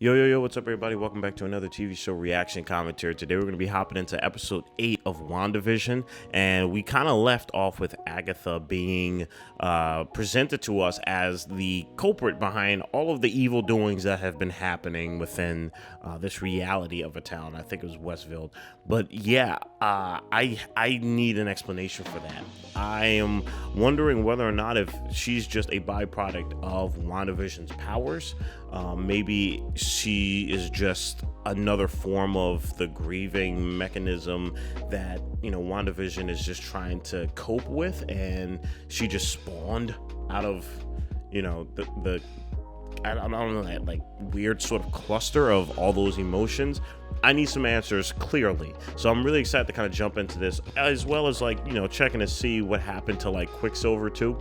Yo, what's up, everybody? Welcome back to another TV show reaction commentary. Today, we're going to be hopping into episode 8 of WandaVision, and we kind of left off with Agatha being presented to us as the culprit behind all of the evil doings that have been happening within this reality of a town. I think it was Westville. But yeah, I need an explanation for that. I am wondering whether or not if she's just a byproduct of WandaVision's powers. Maybe she is just another form of the grieving mechanism that, you know, WandaVision is just trying to cope with, and she just spawned out of, you know, I don't know, that like weird sort of cluster of all those emotions. I need some answers clearly. So I'm really excited to kind of jump into this, as well as, like, you know, checking to see what happened to like Quicksilver too.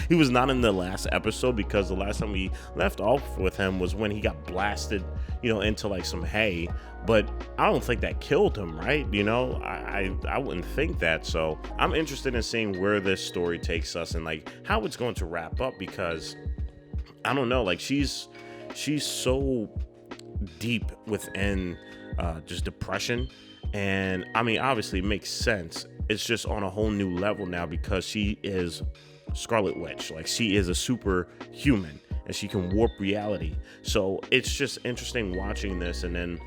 He was not in the last episode, because the last time we left off with him was when he got blasted, you know, into like some hay. But I don't think that killed him, right? You know, I wouldn't think that. So I'm interested in seeing where this story takes us and like how it's going to wrap up, because I don't know, like she's so deep within just depression. And I mean, obviously it makes sense. It's just on a whole new level now, because she is Scarlet Witch. Like, she is a superhuman and she can warp reality. So it's just interesting watching this, and then,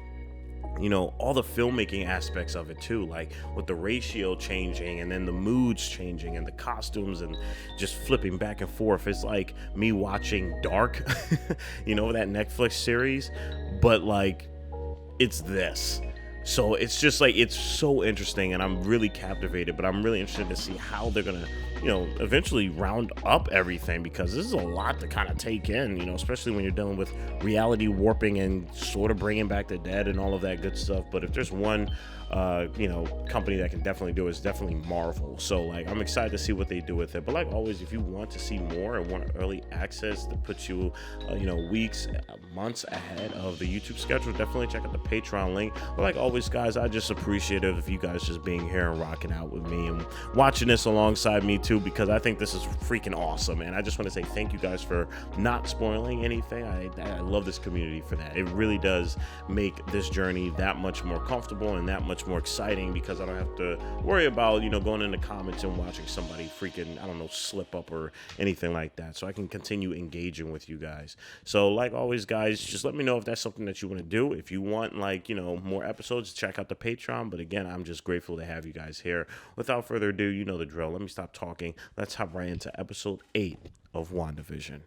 you know, all the filmmaking aspects of it too, like with the ratio changing and then the moods changing and the costumes and just flipping back and forth. It's like me watching Dark, you know, that Netflix series, but like it's this. So it's just like, it's so interesting, and I'm really captivated, but I'm really interested to see how they're gonna, you know, eventually round up everything, because this is a lot to kind of take in, you know, especially when you're dealing with reality warping and sort of bringing back the dead and all of that good stuff. But if there's one you know, company that can definitely do it, it's definitely Marvel. So like, I'm excited to see what they do with it. But like always, if you want to see more and want early access that puts you you know, weeks, months ahead of the YouTube schedule, definitely check out the Patreon link. But like always, guys, I just appreciate it if you guys just being here and rocking out with me and watching this alongside me too, because I think this is freaking awesome. And I just want to say thank you guys for not spoiling anything. I love this community for that. It really does make this journey that much more comfortable and that much more exciting, because I don't have to worry about, you know, going in the comments and watching somebody freaking, I don't know, slip up or anything like that. So I can continue engaging with you guys. So like always, guys, just let me know if that's something that you want to do. If you want, like, you know, more episodes, check out the Patreon. But again, I'm just grateful to have you guys here. Without further ado, you know the drill. Let me stop talking. Let's hop right into episode 8 of WandaVision.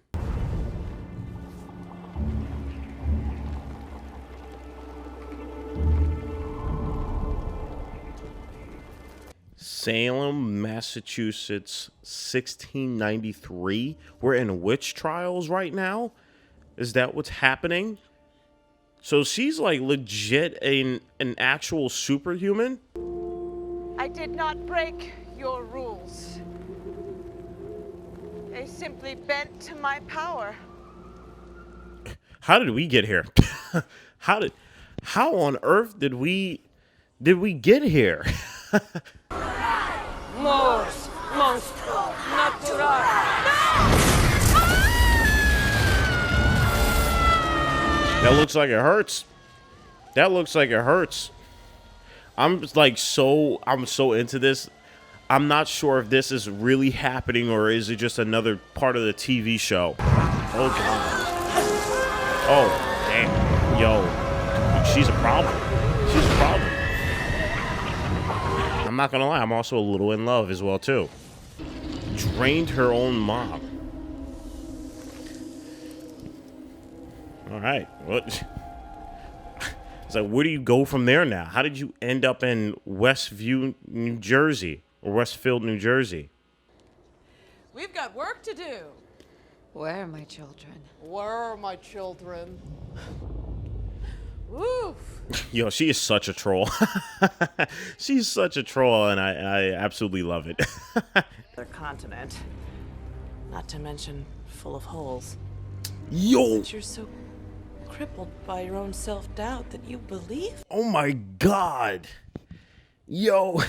Salem, Massachusetts, 1693. We're in witch trials right now? Is that what's happening? So she's like legit an actual superhuman? I did not break your rules. They simply bent to my power. How did we get here? How on earth did we get here? Mors, monstro, natural. That looks like it hurts. That looks like it hurts. I'm so into this. I'm not sure if this is really happening or is it just another part of the TV show. Oh god. Oh damn. Yo, she's a problem. She's a problem. I'm not gonna lie, I'm also a little in love as well too. Drained her own mom. All right, what? It's like, where do you go from there now? How did you end up in Westview, New Jersey, or Westfield, New Jersey? We've got work to do. Where are my children? Where are my children? Oof. Yo, she is such a troll. She's such a troll, and I absolutely love it. Their continent. Not to mention full of holes. Yo. But you're so crippled by your own self-doubt that you believe? Oh my god. Yo,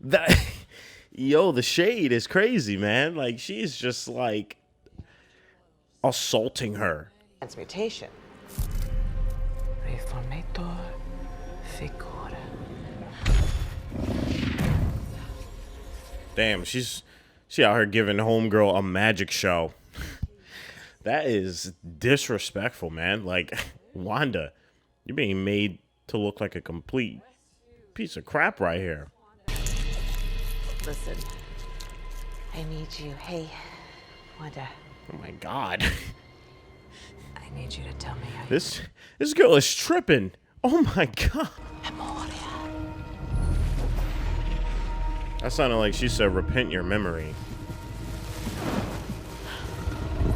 the shade is crazy, man. Like, she's just like assaulting her. Transmutation. El formator figura. Damn, she out here giving homegirl a magic show. That is disrespectful, man. Like, Wanda, you're being made to look like a complete piece of crap right here. Listen, I need you. Hey, Wanda. Oh my God. I need you to tell me how This girl is tripping. Oh my God. That sounded like she said, repent your memory.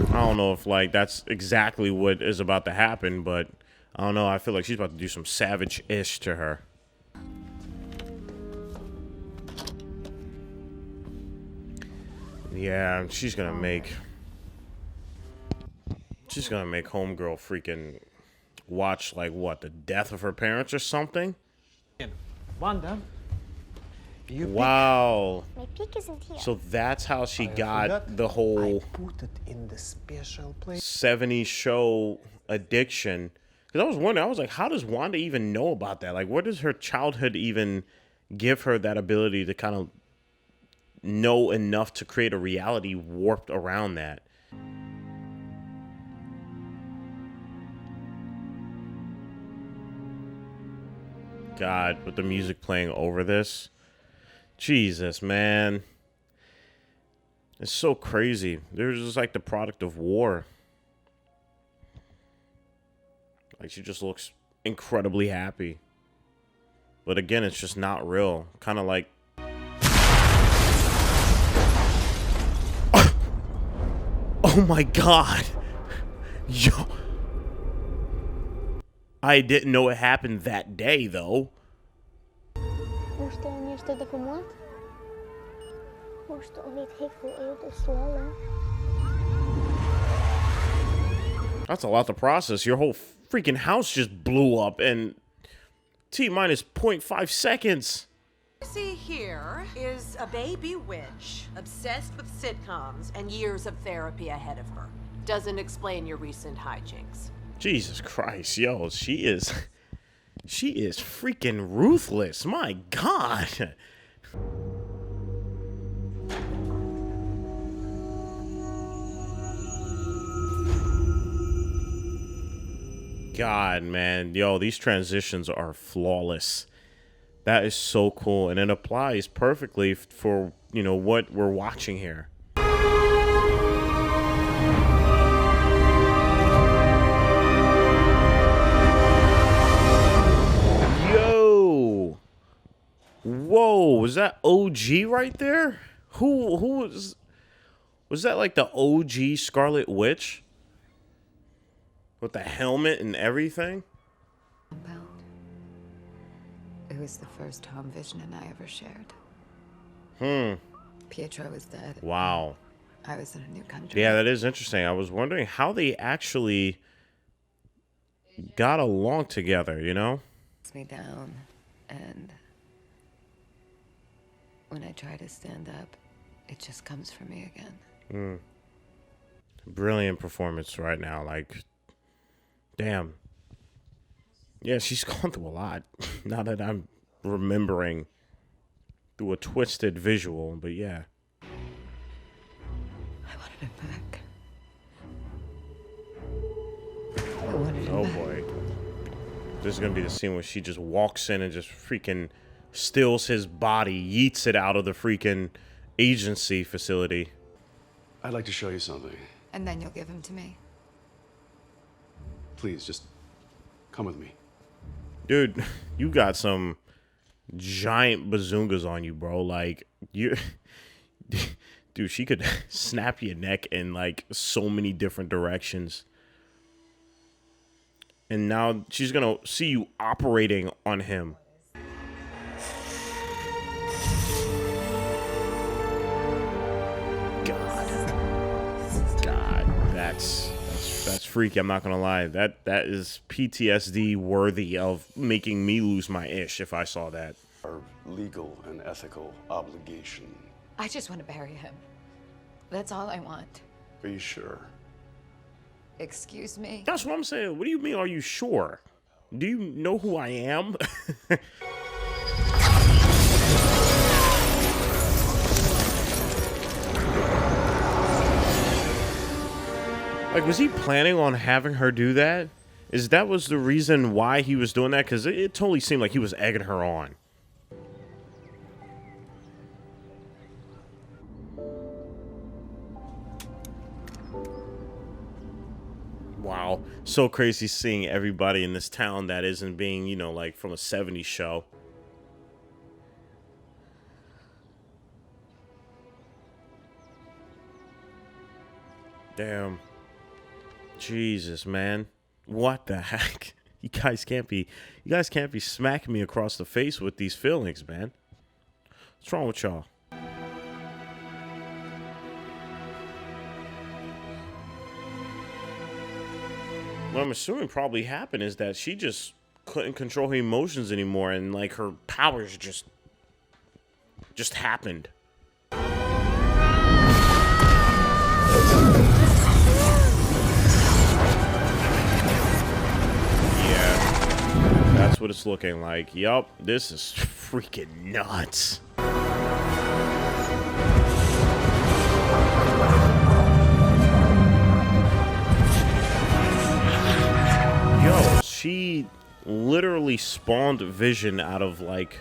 I don't know if, like, that's exactly what is about to happen, but I don't know. I feel like she's about to do some savage-ish to her. Yeah, she's gonna make homegirl freaking watch, like, what, the death of her parents or something? Wanda, you Wow. My peak isn't here. So that's how she got forgot. the whole put it in the special place. 70s show addiction. Because I was wondering, I was like, how does Wanda even know about that? Like, where does her childhood even give her that ability to kind of know enough to create a reality warped around that? God, with the music playing over this. Jesus, man. It's so crazy. They're just like the product of war. Like, she just looks incredibly happy. But again, it's just not real. Kind of like... Oh my God. Yo. I didn't know it happened that day, though. Moest er niet de vermoord? Moest ook niet heel veel eerder Salem. That's a lot to process. Your whole freaking house just blew up in T-minus 0.5 seconds. See here is a baby witch obsessed with sitcoms and years of therapy ahead of her. Doesn't explain your recent hijinks. Jesus Christ, yo, she is freaking ruthless. My God. God, man, yo, these transitions are flawless. That is so cool, and it applies perfectly for, you know, what we're watching here. Yo, whoa, was that OG right there? Who was that? Like the OG Scarlet Witch with the helmet and everything? Compound. It was the first home vision I ever shared. Pietro was dead. Wow. I was in a new country. Yeah, that is interesting. I was wondering how they actually got along together, you know? Puts me down, and when I try to stand up, it just comes for me again. Brilliant performance right now. Like, damn. Yeah, she's gone through a lot. Now that I'm remembering through a twisted visual, but yeah. I wanted him back. I wanted him Oh back. boy. This is gonna be the scene where she just walks in and just freaking steals his body, yeets it out of the freaking agency facility. I'd like to show you something. And then you'll give him to me. Please, just come with me. Dude, you got some giant bazungas on you, bro. Like, you... Dude, she could snap your neck in, like, so many different directions. And now she's gonna see you operating on him. God, that's freaky. I'm not gonna lie. That is PTSD worthy of making me lose my ish if I saw that. Our legal and ethical obligation. I just want to bury him. That's all I want. Are you sure? Excuse me? That's what I'm saying. What do you mean? Are you sure? Do you know who I am? Like, was he planning on having her do that? Is that was the reason why he was doing that? Because it totally seemed like he was egging her on. Wow. So crazy seeing everybody in this town that isn't being, you know, like from a 70s show. Damn. Jesus, man. What the heck? You guys can't be smacking me across the face with these feelings, man. What's wrong with y'all? What I'm assuming probably happened is that she just couldn't control her emotions anymore, and like her powers just happened. Yeah, that's what it's looking like. Yup, this is freaking nuts. Yo, she literally spawned Vision out of like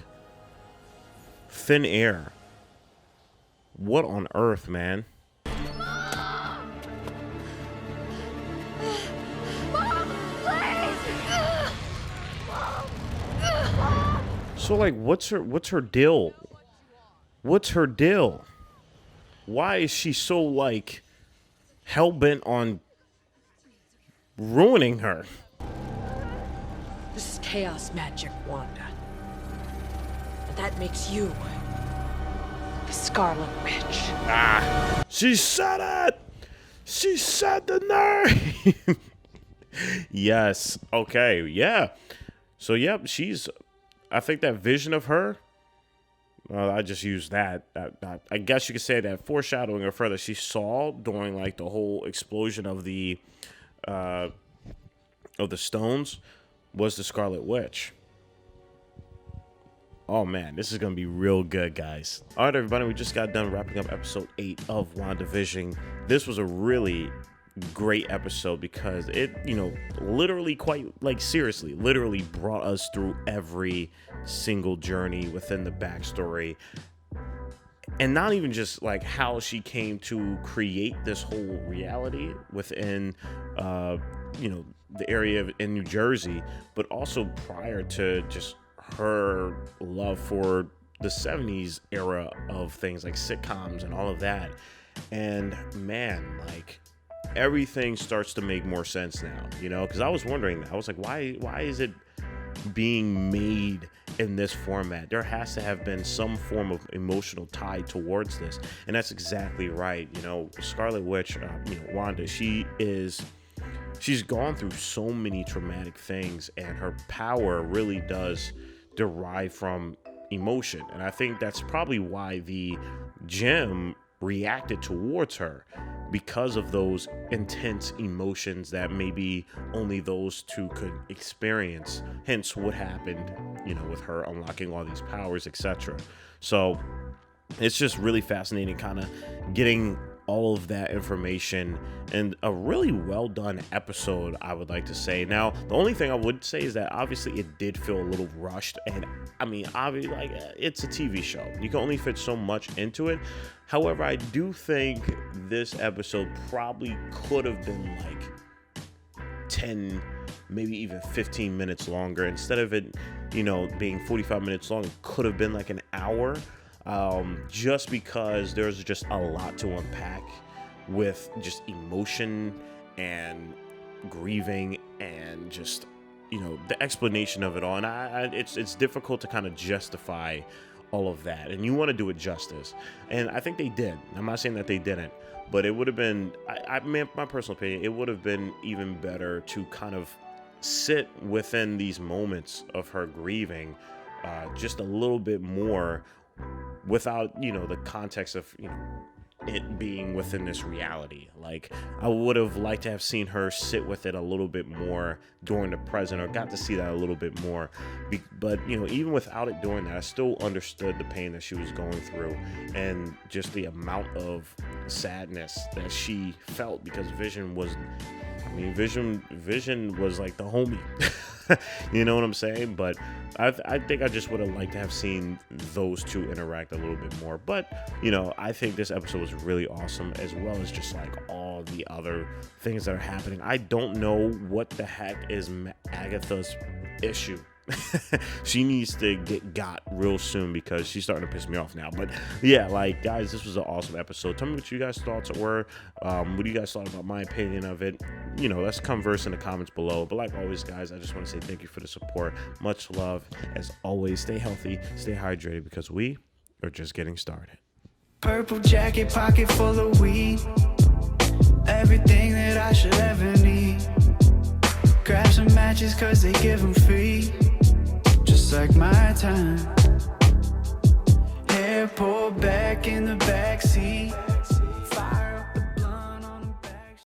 thin air. What on earth, man? So like, what's her deal? What's her deal? Why is she so like hell-bent on ruining her? This is chaos magic, Wanda. And that makes you the Scarlet Witch. Ah, she said it! She said the name! Yes, okay, yeah. So, yep, I think that vision of her, well, I just used that. I guess you could say that foreshadowing of her that she saw during, like, the whole explosion of the stones was the Scarlet Witch. Oh man, this is gonna be real good, guys. All right, everybody, we just got done wrapping up episode 8 of WandaVision. This was a really great episode because it, you know, literally quite, like, seriously, literally brought us through every single journey within the backstory. And not even just like how she came to create this whole reality within, you know, the area in New Jersey, but also prior to just her love for the 70s era of things like sitcoms and all of that. And man, like, everything starts to make more sense now, you know, because I was wondering, I was like, why is it being made in this format? There has to have been some form of emotional tie towards this, and that's exactly right. You know, Scarlet Witch, you know, Wanda, she's gone through so many traumatic things, and her power really does derive from emotion. And I think that's probably why the gem reacted towards her, because of those intense emotions that maybe only those two could experience. Hence what happened, you know, with her unlocking all these powers, etc. So it's just really fascinating kind of getting all of that information, and a really well done episode, I would like to say. Now, the only thing I would say is that obviously it did feel a little rushed, and I mean, obviously, like, it's a TV show. You can only fit so much into it. However, I do think this episode probably could have been like 10, maybe even 15 minutes longer. Instead of it, you know, being 45 minutes long, it could have been like an hour. Just because there's just a lot to unpack with just emotion and grieving and just, you know, the explanation of it all. And it's difficult to kind of justify all of that, and you want to do it justice, and I think they did. I'm not saying that they didn't, but it would have been, I mean, my personal opinion, it would have been even better to kind of sit within these moments of her grieving just a little bit more, without, you know, the context of, you know, it being within this reality. Like, I would have liked to have seen her sit with it a little bit more during the present, or got to see that a little bit more. But, you know, even without it doing that, I still understood the pain that she was going through, and just the amount of sadness that she felt, because Vision was, I mean, Vision was like the homie. You know what I'm saying? But I think I just would have liked to have seen those two interact a little bit more. But, you know, I think this episode was really awesome, as well as just like all the other things that are happening. I don't know what the heck is Agatha's issue. She needs to get got real soon, because she's starting to piss me off now. But yeah, like, guys, this was an awesome episode. Tell me what you guys' thoughts were. What do you guys thought about my opinion of it? You know, let's converse in the comments below. But like always, guys, I just want to say thank you for the support. Much love. As always, stay healthy, stay hydrated, because we are just getting started. Purple jacket, pocket full of weed. Everything that I should ever need. Grab some matches, cause they give them free. Just like my time. Hair pulled back in the backseat.